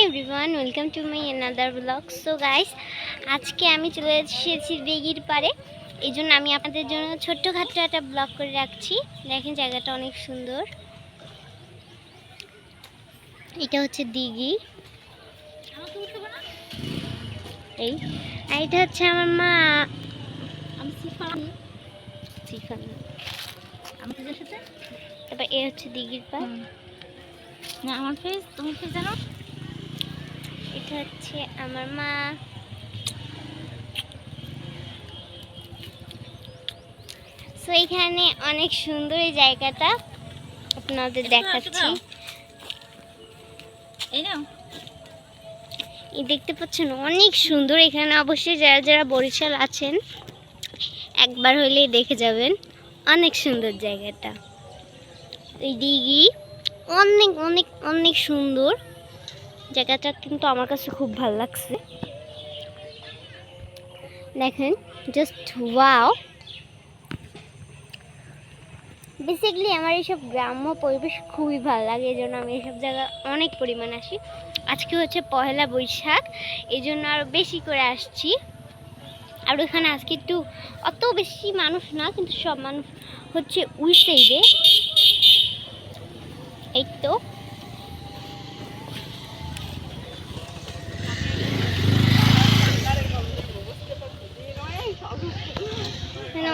Everyone, welcome to my another blog. So guys, আজকে আমি চলে এসেছি দিঘির পাড়ে। এই জন্য আমি আপনাদের জন্য ছোট্টখাট্টো একটা ব্লগ করে রাখছি। দেখেন, জায়গাটা অনেক সুন্দর। এটা হচ্ছে দিঘি। এই এটা হচ্ছে আমার মা। আমি সিফান। তারপর এ হচ্ছে দিঘির পাড়। না, আমার ফেস, তুমি ফেস জানো। এটা হচ্ছে আমার মা। সো এখানে অনেক সুন্দর এই জায়গাটা, আপনাদের দেখাচ্ছি। এই নাও, এই দেখতে পাচ্ছেন অনেক সুন্দর। এখানে অবশ্যই যারা যারা বরিশাল আছেন একবার হলেই দেখে যাবেন। অনেক সুন্দর জায়গাটা। এই দিঘি অনেক অনেক অনেক সুন্দর জায়গাটা, কিন্তু আমার কাছে খুব ভালো লাগছে। দেখেন, জাস্ট ওয়াও। বেসিক্যালি আমার এইসব গ্রাম্য পরিবেশ খুবই ভালো লাগে, এই জন্য আমি এইসব জায়গায় অনেক পরিমাণ আসি। আজকে হচ্ছে পহেলা বৈশাখ, এই জন্য আরও বেশি করে আসছি। আর ওখানে আজকে একটু অত বেশি মানুষ না, কিন্তু সব মানুষ হচ্ছে ওই সাইডে। এই তো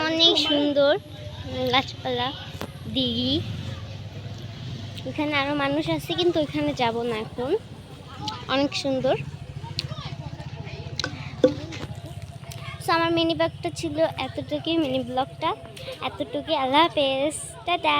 অনেক সুন্দর গাছপালা, দিঘি। এখানে আরো মানুষ আছে, কিন্তু ওইখানে যাব না এখন। অনেক সুন্দর। সো আমার মিনি ব্লগটা ছিল এতটুকুই। মিনি ব্লগটা এতটুকুই। আল্লাহ হাফেজ, টাটা।